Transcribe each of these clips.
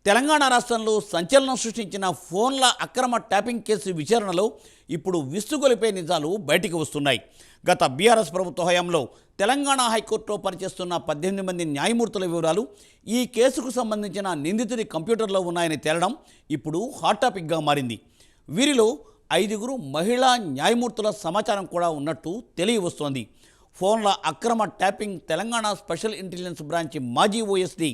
తెలంగాణ రాష్ట్రంలో సంచలనం సృష్టించిన ఫోన్ల అక్రమ ట్యాపింగ్ కేసు విచారణలో ఇప్పుడు విస్తుగొలిపే నిజాలు బయటికి వస్తున్నాయి. గత బీఆర్ఎస్ ప్రభుత్వ హయాంలో తెలంగాణ హైకోర్టులో పనిచేస్తున్న 18 మంది న్యాయమూర్తుల వివరాలు ఈ కేసుకు సంబంధించిన నిందితుడి కంప్యూటర్లో ఉన్నాయని తేలడం ఇప్పుడు హాట్ టాపిక్గా మారింది. వీరిలో 5 మహిళా న్యాయమూర్తుల సమాచారం కూడా ఉన్నట్టు తెలియవస్తోంది. ఫోన్ల అక్రమ tapping Telangana special intelligence branch మాజీ ఓఎస్డీ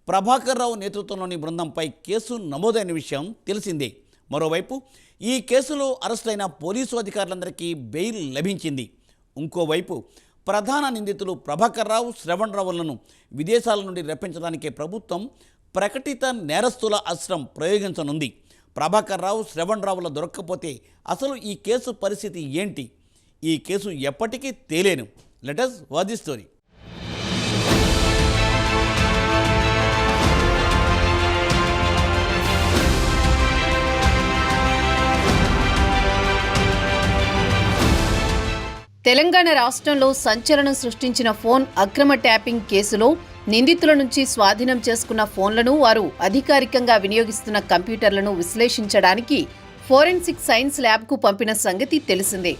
ప్రభాకర్ రావు నేతృత్వంలోని బృందంపై కేసు నమోదైన విషయం తెలిసిందే. మరోవైపు ఈ కేసులో అరెస్టైన పోలీసు అధికారులందరికీ బెయిల్ లభించింది. ఇంకోవైపు ప్రధాన నిందితులు ప్రభాకర్ రావు, శ్రవణ్ రావులను విదేశాల నుండి రప్పించడానికి ప్రభుత్వం ప్రకటిత నేరస్తుల అస్త్రం ప్రయోగించనుంది. ప్రభాకర్ రావు, శ్రవణ్ రావుల దొరక్కపోతే అసలు ఈ కేసు పరిస్థితి ఏంటి? ఈ కేసు ఎప్పటికీ తేలేను. Let us watch the story. Telangana రాష్ట్రంలో సంచలనం సృష్టించిన ఫోన్ అక్రమ ట్యాపింగ్ కేసులో నిందితుల నుంచి స్వాధీనం చేసుకున్న ఫోన్లను, వారు అధికారికంగా వినియోగిస్తున్న కంప్యూటర్లను విశ్లేషించడానికి ఫోరెన్సిక్ సైన్స్ ల్యాబ్కు పంపిన సంగతి తెలిసిందే.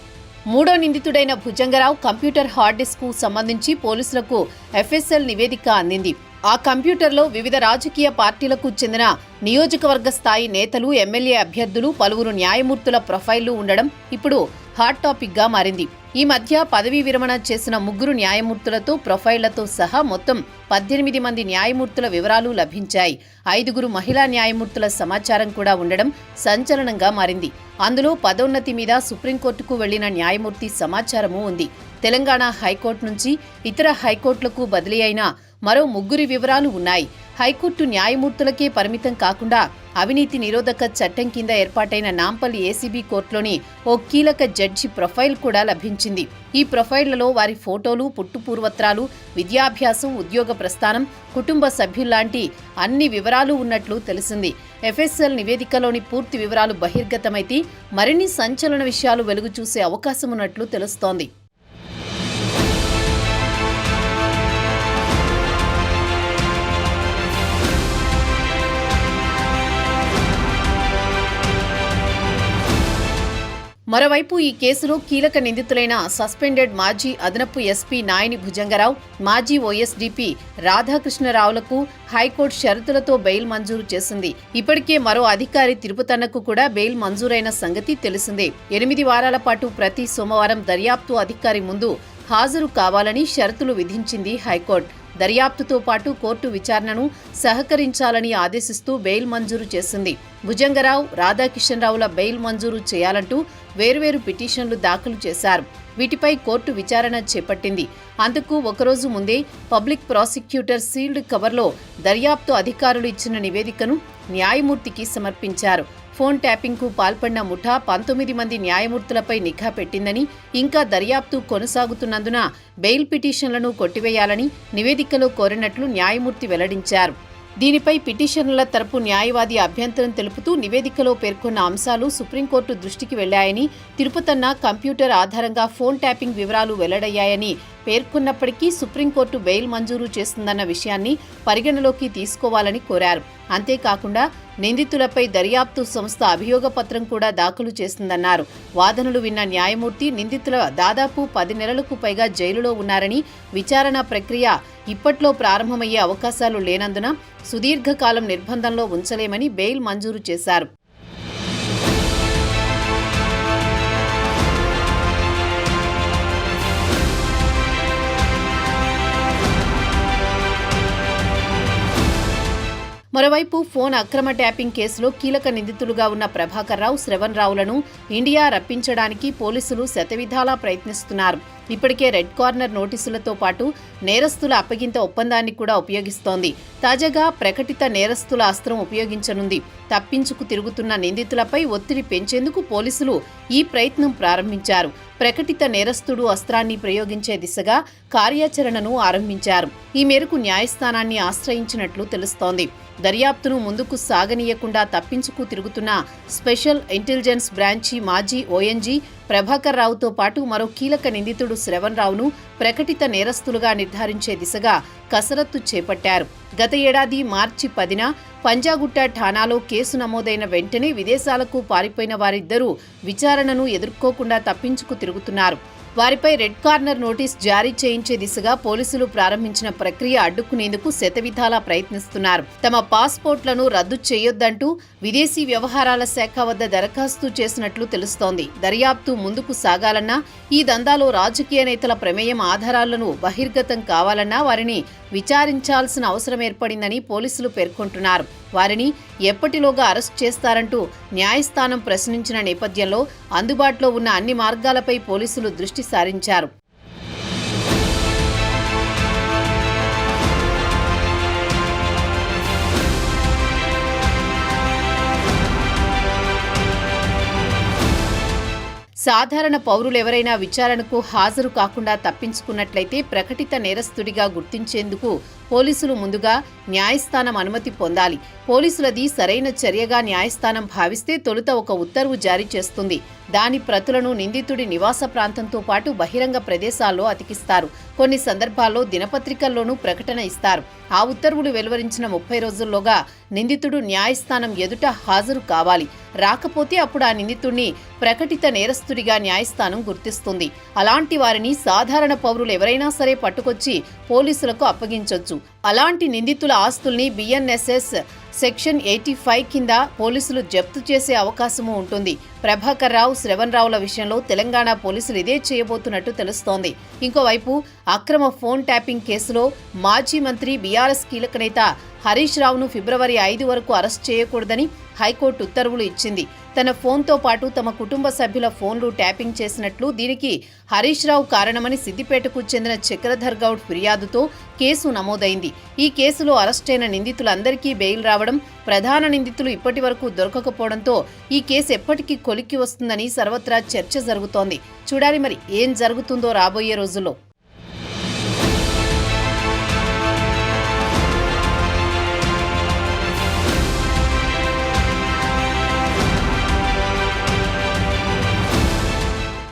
మూడో నిందితుడైన భుజంగరావు కంప్యూటర్ హార్డ్ డిస్క్కు సంబంధించి పోలీసులకు ఎఫ్ఎస్ఎల్ నివేదిక అందింది. ఆ కంప్యూటర్లో వివిధ రాజకీయ పార్టీలకు చెందిన నియోజకవర్గ స్థాయి నేతలు, ఎమ్మెల్యే అభ్యర్థులు, పలువురు న్యాయమూర్తుల ప్రొఫైళ్లు ఉండడం ఇప్పుడు హాట్ టాపిక్గా మారింది. ఈ మధ్య పదవీ విరమణ చేసిన 3 న్యాయమూర్తులతో ప్రొఫైళ్లతో సహా మొత్తం 18 మంది న్యాయమూర్తుల వివరాలు లభించాయి. 5 మహిళా న్యాయమూర్తుల సమాచారం కూడా ఉండడం సంచలనంగా మారింది. అందులో పదోన్నతి మీద సుప్రీంకోర్టుకు వెళ్లిన న్యాయమూర్తి సమాచారమూ ఉంది. తెలంగాణ హైకోర్టు నుంచి ఇతర హైకోర్టులకు బదిలీ అయిన మరో 3 వివరాలు ఉన్నాయి. హైకోర్టు న్యాయమూర్తులకే పరిమితం కాకుండా అవినీతి నిరోధక చట్టం కింద ఏర్పాటైన నాంపల్లి ఏసీబీ కోర్టులోని ఓ కీలక జడ్జి ప్రొఫైల్ కూడా లభించింది. ఈ ప్రొఫైళ్లలో వారి ఫోటోలు, పుట్టుపూర్వత్రాలు, విద్యాభ్యాసం, ఉద్యోగ ప్రస్థానం, కుటుంబ సభ్యుల్లాంటి అన్ని వివరాలు ఉన్నట్లు తెలిసింది. ఎఫ్ఎస్ఎల్ నివేదికలోని పూర్తి వివరాలు బహిర్గతమైతే మరిన్ని సంచలన విషయాలు వెలుగు చూసే అవకాశం ఉన్నట్లు తెలుస్తోంది. మరోవైపు ఈ కేసులో కీలక నిందితులైన సస్పెండెడ్ మాజీ అదనపు ఎస్పీ నాయని భుజంగరావు, మాజీ ఓఎస్డీపీ రాధాకృష్ణరావులకు హైకోర్టు షరతులతో బెయిల్ మంజూరు చేసింది. ఇప్పటికే మరో అధికారి తిరుపతన్నకు కూడా బెయిల్ మంజూరైన సంగతి తెలిసిందే. 8 వారాల పాటు ప్రతి సోమవారం దర్యాప్తు అధికారి ముందు హాజరు కావాలని షరతులు విధించింది హైకోర్టు. దర్యాప్తుతో పాటు కోర్టు విచారణను సహకరించాలని ఆదేశిస్తూ బెయిల్ మంజూరు చేసింది. భుజంగరావు, రాధాకిషన్రావుల బెయిల్ మంజూరు చేయాలంటూ వేర్వేరు పిటిషన్లు దాఖలు చేశారు. వీటిపై కోర్టు విచారణ చేపట్టింది. అందుకు ఒకరోజు ముందే పబ్లిక్ ప్రాసిక్యూటర్ సీల్డ్ కవర్లో దర్యాప్తు అధికారులు ఇచ్చిన నివేదికను న్యాయమూర్తికి సమర్పించారు. ఫోన్ ట్యాపింగ్కు పాల్పడిన ముఠా 19 మంది న్యాయమూర్తులపై నిఘా పెట్టిందని, ఇంకా దర్యాప్తు కొనసాగుతున్నందున బెయిల్ పిటిషన్లను కొట్టివేయాలని నివేదికలో కోరినట్లు న్యాయమూర్తి వెల్లడించారు. దీనిపై పిటిషనర్ల తరపు న్యాయవాది అభ్యంతరం తెలుపుతూ నివేదికలో పేర్కొన్న అంశాలు సుప్రీంకోర్టు దృష్టికి వెళ్లాయని, తిరుపతన్న కంప్యూటర్ ఆధారంగా ఫోన్ ట్యాపింగ్ వివరాలు వెల్లడయ్యాయని పేర్కొన్నప్పటికీ సుప్రీంకోర్టు బెయిల్ మంజూరు చేస్తుందన్న విషయాన్ని పరిగణలోకి తీసుకోవాలని కోరారు. అంతేకాకుండా నిందితులపై దర్యాప్తు సంస్థ అభియోగ పత్రం కూడా దాఖలు చేసిందన్నారు. వాదనలు విన్న న్యాయమూర్తి నిందితుల దాదాపు 10 నెలలకు పైగా జైలులో ఉన్నారని, విచారణ ప్రక్రియ ఇప్పట్లో ప్రారంభమయ్యే అవకాశాలు లేనందున సుదీర్ఘకాలం నిర్బంధంలో ఉంచలేమని బెయిల్ మంజూరు చేశారు. మరోవైపు ఫోన్ అక్రమ ట్యాపింగ్ కేసులో కీలక నిందితులుగా ఉన్న ప్రభాకర్ రావు, శ్రవణ్ రావులను ఇండియా రప్పించడానికి పోలీసులు శతవిధాలా ప్రయత్నిస్తున్నారు. ఇప్పటికే రెడ్ కార్నర్ నోటీసులతో పాటు నేరస్తుల అప్పగింత ఒప్పందాన్ని కూడా ఉపయోగిస్తోంది. తాజాగా ప్రకటిత నేరస్తుల అస్త్రం ఉపయోగించనుంది. తప్పించుకు తిరుగుతున్న నిందితులపై ఒత్తిడి పెంచేందుకు పోలీసులు ఈ ప్రయత్నం ప్రారంభించారు. ప్రకటిత నేరస్తుడు అస్త్రాన్ని ప్రయోగించే దిశగా కార్యాచరణను ఆరంభించారు. ఈ మేరకు న్యాయస్థానాన్ని ఆశ్రయించినట్లు తెలుస్తోంది. దర్యాప్తును ముందుకు సాగనీయకుండా తప్పించుకు తిరుగుతున్న స్పెషల్ ఇంటెలిజెన్స్ బ్రాంచి మాజీ ఓఎన్జీ ప్రభాకర్ రావుతో పాటు మరో కీలక నిందితుడు శ్రవణ్ రావును ప్రకటిత నేరస్తులుగా నిర్ధారించే దిశగా కసరత్తు చేపట్టారు. గత ఏడాది మార్చి 10న పంజాగుట్ట ఠాణాలో కేసు నమోదైన వెంటనే విదేశాలకు పారిపోయిన వారిద్దరూ విచారణను ఎదుర్కోకుండా తప్పించుకు తిరుగుతున్నారు. వారిపై రెడ్ కార్నర్ నోటీస్ జారీ చేయించే దిశగా పోలీసులు ప్రారంభించిన ప్రక్రియ అడ్డుకునేందుకు శతవిధాలా ప్రయత్నిస్తున్నారు. తమ పాస్పోర్ట్లను రద్దు చేయొద్దంటూ విదేశీ వ్యవహారాల శాఖ వద్ద దరఖాస్తు చేసినట్లు తెలుస్తోంది. దర్యాప్తు ముందుకు సాగాలన్నా, ఈ దందాలో రాజకీయ నేతల ప్రమేయం ఆధారాలను బహిర్గతం కావాలన్నా వారిని విచారించాల్సిన అవసరం ఏర్పడిందని పోలీసులు పేర్కొంటున్నారు. వారిని ఎప్పటిలోగా అరెస్ట్ చేస్తారంటూ న్యాయస్థానం ప్రశ్నించిన నేపథ్యంలో అందుబాటులో ఉన్న అన్ని మార్గాలపై పోలీసులు దృష్టి సారించారు. సాధారణ పౌరులెవరైనా విచారణకు హాజరు కాకుండా తప్పించుకున్నట్లయితే ప్రకటిత నేరస్తుడిగా గుర్తించేందుకు పోలీసులు ముందుగా న్యాయస్థానం అనుమతి పొందాలి. పోలీసులది సరైన చర్యగా న్యాయస్థానం భావిస్తే తొలుత ఒక ఉత్తర్వు జారీ చేస్తుంది. దాని ప్రతులను నిందితుడి నివాస ప్రాంతంతో పాటు బహిరంగ ప్రదేశాల్లో అతికిస్తారు. కొన్ని సందర్భాల్లో దినపత్రికల్లోనూ ప్రకటన ఇస్తారు. ఆ ఉత్తర్వులు వెలువరించిన 30 రోజుల్లోగా నిందితుడు న్యాయస్థానం ఎదుట హాజరు కావాలి. రాకపోతే అప్పుడు ఆ నిందితుడిని ప్రకటిత నేరస్తుడిగా న్యాయస్థానం గుర్తిస్తుంది. అలాంటి వారిని సాధారణ పౌరులు ఎవరైనా సరే పట్టుకొచ్చి పోలీసులకు అప్పగించొచ్చు. అలాంటి నిందితుల ఆస్తుల్ని BNSS సెక్షన్ 85 కింద పోలీసులు జప్తు చేసే అవకాశమూ ఉంటుంది. ప్రభాకర్ రావు, శ్రవణ్ రావుల విషయంలో తెలంగాణ పోలీసులు ఇదే చేయబోతున్నట్టు తెలుస్తోంది. ఇంకోవైపు అక్రమ ఫోన్ ట్యాపింగ్ కేసులో మాజీ మంత్రి బీఆర్ఎస్ కీలక నేత హరీష్ రావును ఫిబ్రవరి 5 వరకు అరెస్ట్ చేయకూడదని హైకోర్టు ఉత్తర్వులు ఇచ్చింది. తన ఫోన్తో పాటు తమ కుటుంబ సభ్యుల ఫోన్లు ట్యాపింగ్ చేసినట్లు, దీనికి హరీష్ రావు కారణమని సిద్దిపేటకు చెందిన చక్రధర్ గౌడ్ ఫిర్యాదుతో కేసు నమోదైంది. ఈ కేసులో అరెస్టైన నిందితులందరికీ బెయిల్ రావడం, ప్రధాన నిందితులు ఇప్పటి వరకు దొరకకపోవడంతో ఈ కేసు ఎప్పటికీ కొలిక్కి వస్తుందని సర్వత్రా చర్చ జరుగుతోంది. చూడాలి మరి ఏం జరుగుతుందో రాబోయే రోజుల్లో.